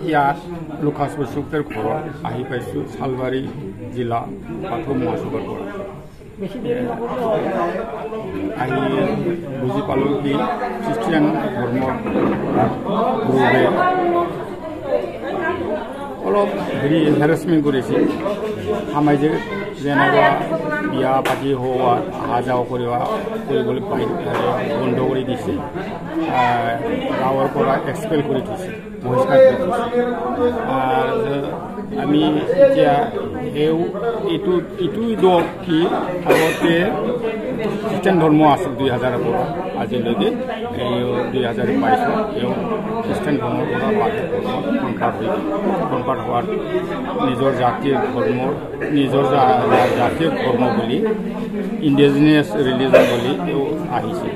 ইয়াত লুকাছ বসুমতাৰীৰ ঘৰত আহি পাইছোঁ চালবাৰী জিলা বাথৌ মহাসভাৰ পৰা আহি বুজি পালোঁ কি খ্ৰীষ্টিয়ান ধৰ্মৰ গ্ৰুপে অলপ হেৰাসমেণ্ট কৰিছে সামাজিক যেনেকুৱা বিয়া পাতি হোৱা অহা যোৱা কৰিবলৈ বন্ধ কৰি দিছে গাঁৱৰ পৰা এক্সপেল কৰি থৈছে বহিষ্কাৰ কৰি থৈছে আমি এতিয়া এইটো দল কি আগতে খ্ৰীষ্টান ধৰ্ম আছিল 2000ৰ পৰা আজিলৈকে 2022 খ্ৰীষ্টান ধৰ্মৰ পৰা কনভাৰ্ট হোৱাৰ নিজৰ জাতীয় ধৰ্ম বুলি ইণ্ডিজিনিয়াছ ৰিলিজন বুলি আহিছে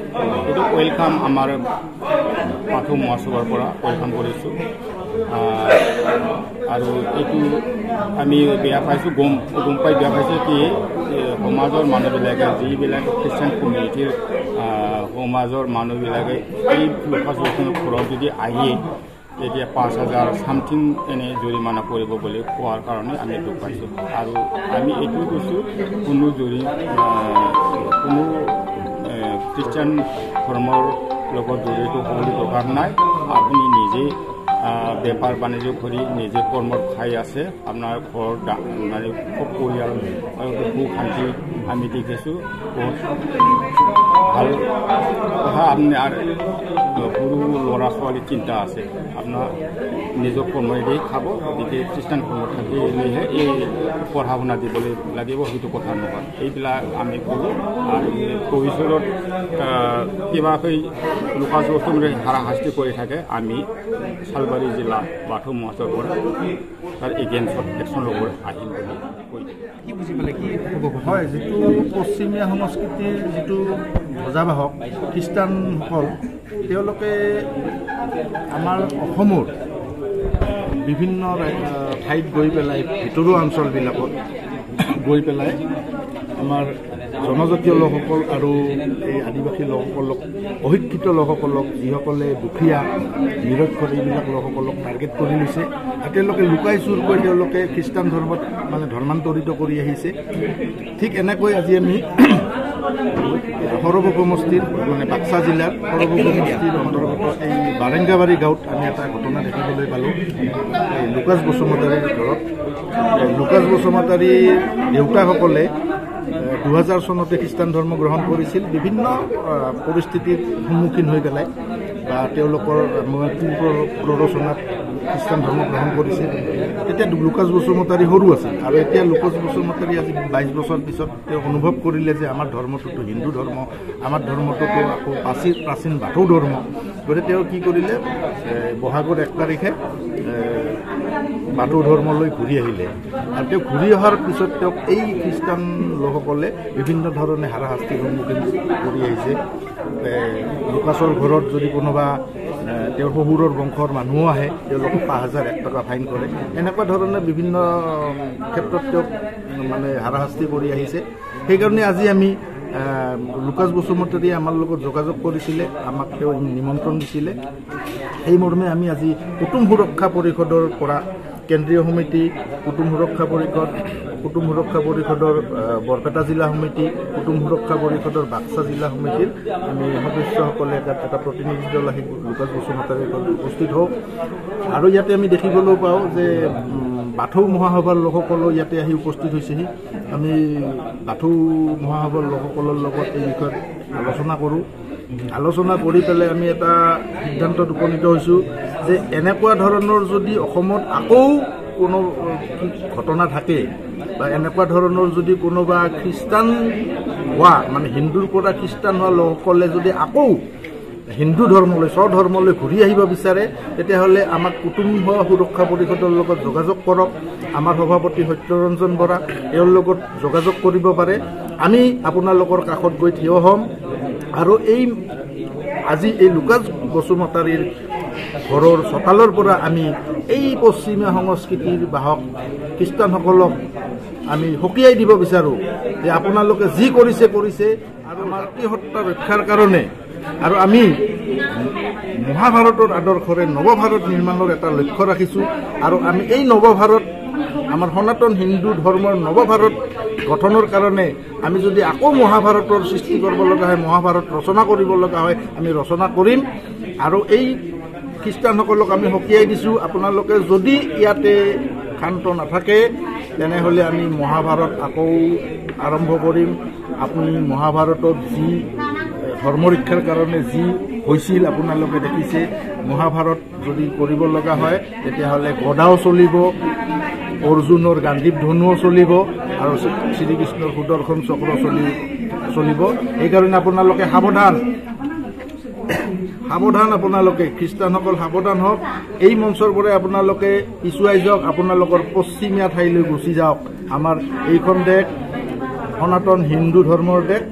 এইটো ৱেলকাম আমাৰ বাথৌ মহাসভাৰ পৰা ৱেলকাম কৰিছোঁ আৰু এইটো আমি বেয়া পাইছোঁ গম পাই বেয়া পাইছোঁ কি সমাজৰ মানুহবিলাকে যিবিলাক খ্ৰীষ্টান কমিউনিটিৰ সমাজৰ মানুহবিলাকে এই লুকাছ বসুমতাৰীৰ ঘৰত যদি আহি এতিয়া 5000 সামথিং এনে জৰিমনা পৰিব বুলি কোৱাৰ কাৰণে আমি দুখ পাইছোঁ আৰু আমি এইটো কৈছোঁ কোনো খ্ৰীষ্টান ধৰ্মৰ লগত জড়িত হ'বলৈ দৰকাৰ নাই আপুনি নিজে বেপাৰ বাণিজ্য কৰি নিজে কৰ্মত খাই আছে আপোনাৰ ঘৰ মানে পৰিয়াল সুখ শান্তি আমি দেখিছোঁ বহুত ভাল কথা আপুনি আৰু সৰু ল'ৰা ছোৱালী চিন্তা আছে আপোনাৰ নিজৰ কৰ্মই খাব গতিকে খ্ৰীষ্টান ধৰ্মত থাকিলেহে এই পঢ়া শুনা দিবলৈ লাগিব সেইটো কথা নহয় এইবিলাক আমি কৰোঁ আৰু ভৱিষ্যতত কিবাকৈ লুকাছ বসুমতাৰীৰ হাৰাশাস্তি কৰি থাকে আমি চালবাৰী জিলা বাথৌ মহাসভাৰ পৰা তাৰ এগেইনষ্টত একশ্যন ল'ব আহিম বুলি কৈ কি বুজি পালে কি হ'ব হয় যিটো পশ্চিমীয়া সংস্কৃতিৰ যিটো ধ্বজাবাহক খ্ৰীষ্টানসকল তেওঁলোকে আমাৰ অসমৰ বিভিন্ন ঠাইত গৈ পেলাই ভিতৰুৱা অঞ্চলবিলাকত গৈ পেলাই আমাৰ জনজাতীয় লোকসকল আৰু এই আদিবাসী লোকসকলক অশিক্ষিত লোকসকলক যিসকলে দুখীয়া নিৰক্ষৰ এইবিলাক লোকসকলক টাৰ্গেট কৰি লৈছে আৰু তেওঁলোকে লুকাই চুৰকৈ তেওঁলোকে খ্ৰীষ্টান ধৰ্মত মানে ধৰ্মান্তৰিত কৰি আহিছে ঠিক এনেকৈ আজি আমি সৰভোগ সমষ্টিৰ মানে বাক্সা জিলাৰ সৰভোগ সমষ্টিৰ অন্তৰ্গত এই বাৰেংগাবাৰী গাঁৱত আমি এটা ঘটনা দেখিবলৈ পালোঁ এই লুকাছ বসুমতাৰীৰ ঘৰত লুকাছ বসুমতাৰীৰ দেউতাকসকলে 2000 চনতে খ্ৰীষ্টান ধৰ্ম গ্ৰহণ কৰিছিল বিভিন্ন পৰিস্থিতিৰ সন্মুখীন হৈ পেলাই বা তেওঁলোকৰ প্ৰৰোচনাত খ্ৰীষ্টান ধৰ্ম গ্ৰহণ কৰিছিল তেতিয়া লুকাছ বসুমতাৰী সৰু আছিল আৰু এতিয়া লুকাছ বসুমতাৰী আজি 22 বছৰ পিছত তেওঁ অনুভৱ কৰিলে যে আমাৰ ধৰ্মটোতো হিন্দু ধৰ্ম আমাৰ ধৰ্মটোতো আকৌ প্ৰাচীন বাথৌ ধৰ্ম গতিকে তেওঁ কি কৰিলে বহাগৰ 1 তাৰিখে বাথৌ ধৰ্মলৈ ঘূৰি আহিলে আৰু তেওঁ ঘূৰি অহাৰ পিছত তেওঁক এই খ্ৰীষ্টান লোকসকলে বিভিন্ন ধৰণে হাৰাশাস্তিৰ সন্মুখীন কৰি আহিছে লুকাছৰ ঘৰত যদি কোনোবা তেওঁৰ শহুৰৰ বংশৰ মানুহো আহে তেওঁলোকক 5001 টকা ফাইন কৰে এনেকুৱা ধৰণে বিভিন্ন ক্ষেত্ৰত তেওঁক মানে হাৰাশাস্তি কৰি আহিছে সেইকাৰণে আজি আমি লুকাছ বসুমতাৰীয়ে আমাৰ লগত যোগাযোগ কৰিছিলে আমাক তেওঁ নিমন্ত্ৰণ দিছিলে সেই মৰ্মে আমি আজি কুটুম সুৰক্ষা পৰিষদৰ পৰা কেন্দ্ৰীয় সমিতি কুটুম সুৰক্ষা পৰিষদৰ বৰপেটা জিলা সমিতি কুটুম সুৰক্ষা পৰিষদৰ বাক্সা জিলা সমিতিৰ আমি সদস্যসকলে এটা প্ৰতিনিধি দল আহি লুকাছ বসুমতাৰীৰ ঘৰত উপস্থিত হওঁ আৰু ইয়াতে আমি দেখিবলৈ পাওঁ যে বাথৌ মহাসভাৰ লোকসকলো ইয়াতে আহি উপস্থিত হৈছেহি আমি বাথৌ মহাসভাৰ লোকসকলৰ লগত এই বিষয়ত আলোচনা কৰি পেলাই আমি এটা সিদ্ধান্তত উপনীত হৈছোঁ যে এনেকুৱা ধৰণৰ যদি অসমত আকৌ কোনো ঘটনা থাকে বা এনেকুৱা ধৰণৰ যদি কোনোবা খ্ৰীষ্টান হোৱা মানে হিন্দুৰ পৰা খ্ৰীষ্টান হোৱা লোকসকলে যদি আকৌ হিন্দু ধৰ্মলৈ স্বধৰ্মলৈ ঘূৰি আহিব বিচাৰে তেতিয়াহ'লে আমাক কুটুম সুৰক্ষা পৰিষদৰ লগত যোগাযোগ কৰক আমাৰ সভাপতি সত্যৰঞ্জন বৰা তেওঁৰ লগত যোগাযোগ কৰিব পাৰে আমি আপোনালোকৰ কাষত গৈ থিয় হ'ম আৰু আজি এই লুকাছ বসুমতাৰীৰ ঘৰৰ চোতালৰ পৰা আমি এই পশ্চিমীয়া সংস্কৃতিৰ বাহক খ্ৰীষ্টানসকলক আমি সকীয়াই দিব বিচাৰোঁ যে আপোনালোকে যি কৰিছে আৰু আমাৰ মাতৃসত্তা ৰক্ষাৰ কাৰণে আৰু আমি মহাভাৰতৰ আদৰ্শৰে নৱভাৰত নিৰ্মাণৰ এটা লক্ষ্য ৰাখিছোঁ আৰু আমি এই নৱভাৰত আমাৰ সনাতন হিন্দু ধৰ্মৰ নৱভাৰত গঠনৰ কাৰণে আমি যদি আকৌ মহাভাৰতৰ সৃষ্টি কৰিব লগা হয়, মহাভাৰত ৰচনা কৰিব লগা হয়, আমি ৰচনা কৰিম। আৰু এই খ্ৰীষ্টানসকলক আমি সকীয়াই দিছোঁ, আপোনালোকে যদি ইয়াতে ক্ষান্ত নাথাকে তেনেহ'লে আমি মহাভাৰত আকৌ আৰম্ভ কৰিম। আপুনি মহাভাৰতত যি ধৰ্মৰক্ষাৰ কাৰণে যি হৈছিল আপোনালোকে দেখিছে। মহাভাৰত যদি কৰিব লগা হয় তেতিয়াহ'লে গদাও চলিব, অৰ্জুনৰ গান্ধীৱ ধনুও চলিব আৰু শ্ৰীকৃষ্ণৰ সুদৰ্শন চক্ৰ চলিব। সেইকাৰণে আপোনালোকে সাৱধান, আপোনালোকে খ্ৰীষ্টানসকল সাৱধান হওক। এই মঞ্চৰ পৰাই আপোনালোকে পিছুৱাই যাওক, আপোনালোকৰ পশ্চিমীয়া ঠাইলৈ গুচি যাওক। আমাৰ এইখন দেশ সনাতন হিন্দু ধৰ্মৰ দেশ,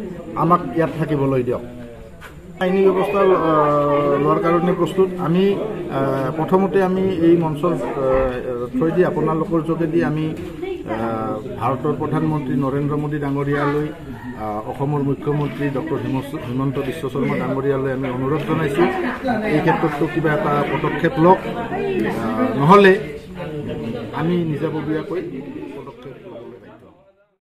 আমাক ইয়াত থাকিবলৈ দিয়ক। আইনী ব্যৱস্থা লোৱাৰ কাৰণে প্ৰস্তুত। আমি প্ৰথমতে আমি এই মঞ্চৰ থ্ৰুৱেদি আপোনালোকৰ যোগেদি আমি ভাৰতৰ প্ৰধানমন্ত্ৰী নৰেন্দ্ৰ মোদী ডাঙৰীয়ালৈ, অসমৰ মুখ্যমন্ত্ৰী ডক্টৰ হিমন্ত বিশ্ব শৰ্মা ডাঙৰীয়ালৈ আমি অনুৰোধ জনাইছোঁ, এই ক্ষেত্ৰতো কিবা এটা পদক্ষেপ লওক, নহ'লে আমি নিজাববীয়াকৈ পদক্ষেপ ল'বলৈ